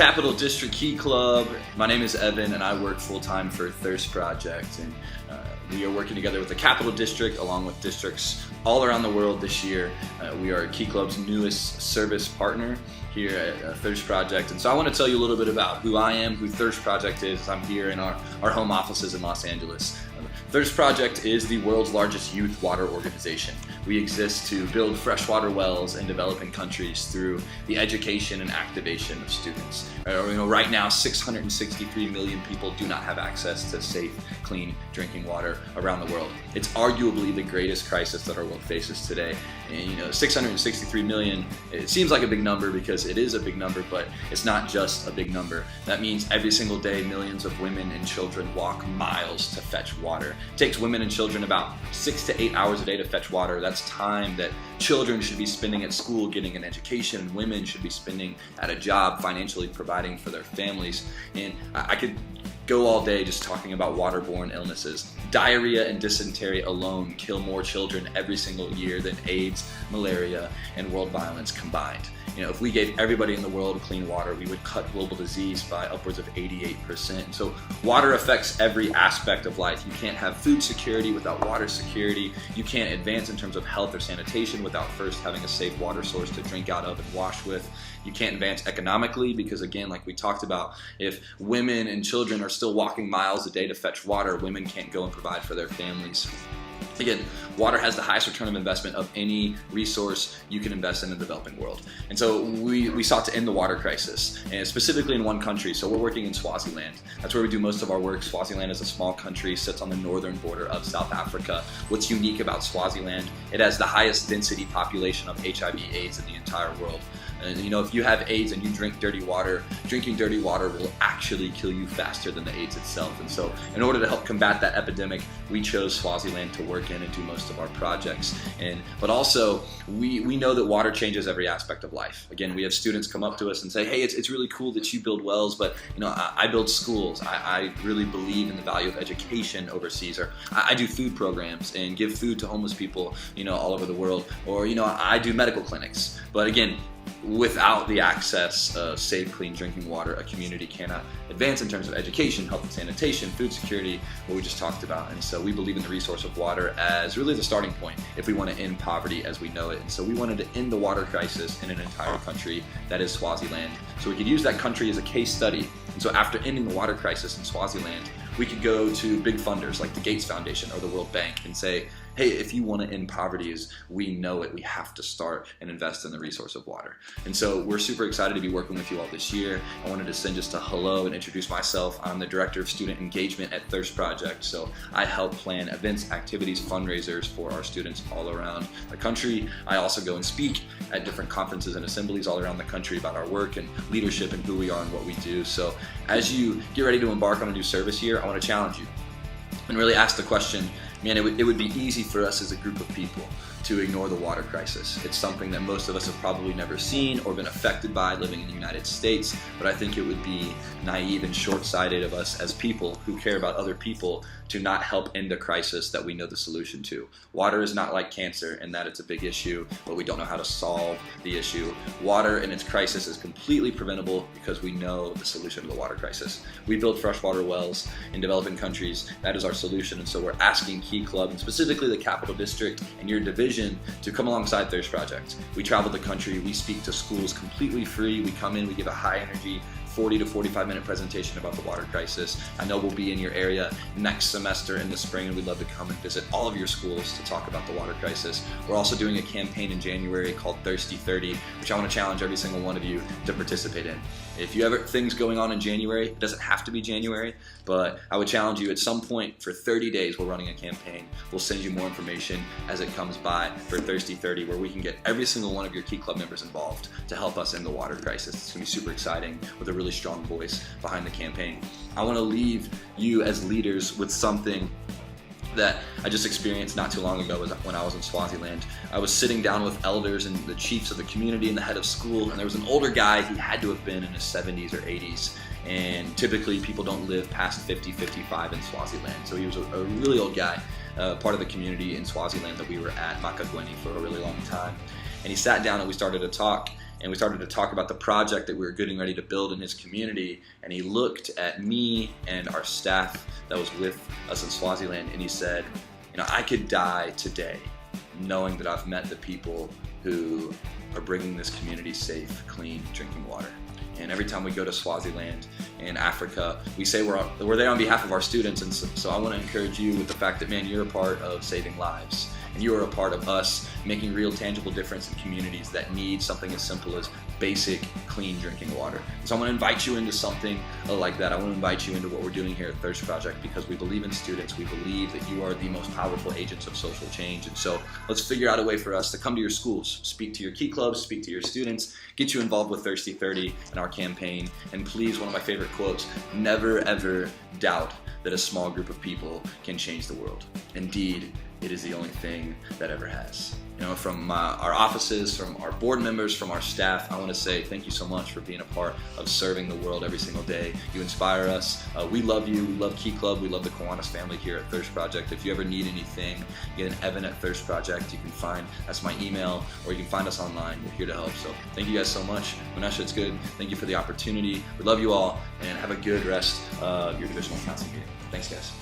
Capital District Key Club. My name is Evan and I work full-time for Thirst Project, and we are working together with the Capital District along with districts all around the world this year. We are Key Club's newest service partner here at Thirst Project, and so I want to tell you a little bit about who I am, who Thirst Project is. I'm here in our home offices in Los Angeles. Thirst Project is the world's largest youth water organization. We exist to build freshwater wells in developing countries through the education and activation of students. Right now, 663 million people do not have access to safe, clean drinking water around the world. It's arguably the greatest crisis that our world faces today. And 663 million, it seems like a big number because it is a big number, but it's not just a big number. That means every single day, millions of women and children walk miles to fetch water. It takes women and children about 6 to 8 hours a day to fetch water. That's time that children should be spending at school getting an education, and women should be spending at a job financially providing for their families. And I could go all day just talking about waterborne illnesses. Diarrhea and dysentery alone kill more children every single year than AIDS, malaria, and world violence combined. If we gave everybody in the world clean water, we would cut global disease by upwards of 88%. So water affects every aspect of life. You can't have food security without water security. You can't advance in terms of health or sanitation without first having a safe water source to drink out of and wash with. You can't advance economically because, again, like we talked about, if women and children are still walking miles a day to fetch water, women can't go and provide for their families. Again, water has the highest return of investment of any resource you can invest in the developing world. And so we sought to end the water crisis, and specifically in one country. So we're working in Swaziland. That's where we do most of our work. Swaziland is a small country, sits on the northern border of South Africa. What's unique about Swaziland, it has the highest density population of HIV/AIDS in the entire world. And if you have AIDS and you drink dirty water, drinking dirty water will actually kill you faster than the AIDS itself. And so in order to help combat that epidemic, we chose Swaziland to work in and do most of our projects. But also, we know that water changes every aspect of life. Again, we have students come up to us and say, hey, it's really cool that you build wells, but I build schools. I really believe in the value of education overseas. Or I do food programs and give food to homeless people all over the world. Or I do medical clinics. But again, without the access of safe, clean drinking water, a community cannot advance in terms of education, health and sanitation, food security, what we just talked about. And so we believe in the resource of water as really the starting point if we want to end poverty as we know it. And so we wanted to end the water crisis in an entire country that is Swaziland. So we could use that country as a case study. And so after ending the water crisis in Swaziland, we could go to big funders like the Gates Foundation or the World Bank and say, hey, if you want to end poverty as we know it, we have to start and invest in the resource of water. And so we're super excited to be working with you all this year. I wanted to send just a hello and introduce myself. I'm the Director of Student Engagement at Thirst Project. So I help plan events, activities, fundraisers for our students all around the country. I also go and speak at different conferences and assemblies all around the country about our work and leadership and who we are and what we do. So as you get ready to embark on a new service year, I want to challenge you and really ask the question, man, it would be easy for us as a group of people to ignore the water crisis. It's something that most of us have probably never seen or been affected by living in the United States, but I think it would be naive and short-sighted of us as people who care about other people to not help end a crisis that we know the solution to. Water is not like cancer in that it's a big issue, but we don't know how to solve the issue. Water and its crisis is completely preventable because we know the solution to the water crisis. We build freshwater wells in developing countries. That is our solution, and so we're asking Key Club, and specifically the Capital District and your division, to come alongside Thirst Project. We travel the country, we speak to schools completely free, we come in, we give a high energy 40 to 45 minute presentation about the water crisis. I know we'll be in your area next semester in the spring, and we'd love to come and visit all of your schools to talk about the water crisis. We're also doing a campaign in January called Thirsty 30, which I want to challenge every single one of you to participate in. If you have things going on in January, it doesn't have to be January, but I would challenge you at some point for 30 days we're running a campaign. We'll send you more information as it comes by for Thirsty 30, where we can get every single one of your Key Club members involved to help us end the water crisis. It's going to be super exciting with a really strong voice behind the campaign. I want to leave you as leaders with something that I just experienced not too long ago when I was in Swaziland. I was sitting down with elders and the chiefs of the community and the head of school, and there was an older guy. He had to have been in his 70s or 80s, and typically people don't live past 50, 55 in Swaziland. So he was a really old guy, part of the community in Swaziland that we were at, Makagweni, for a really long time. And he sat down and we started to talk, and we started to talk about the project that we were getting ready to build in his community, and he looked at me and our staff that was with us in Swaziland, and he said, I could die today knowing that I've met the people who are bringing this community safe, clean drinking water. And every time we go to Swaziland in Africa, we say we're there on behalf of our students. And so I want to encourage you with the fact that, man, you're a part of saving lives. And you are a part of us making real tangible difference in communities that need something as simple as basic clean drinking water. So I want to invite you into something like that. I want to invite you into what we're doing here at Thirst Project, because we believe in students. We believe that you are the most powerful agents of social change. And so let's figure out a way for us to come to your schools, speak to your key clubs, speak to your students, get you involved with Thirsty 30 and our campaign. And please, one of my favorite quotes, never ever doubt that a small group of people can change the world. Indeed, it is the only thing that ever has. From our offices, from our board members, from our staff, I want to say thank you so much for being a part of serving the world every single day. You inspire us. We love you. We love Key Club. We love the Kiwanis family here at Thirst Project. If you ever need anything, get an Evan at Thirst Project. You can find, that's my email, or you can find us online. We're here to help. So thank you guys so much. Manesha, it's good. Thank you for the opportunity. We love you all, and have a good rest of your divisional council meeting. Thanks, guys.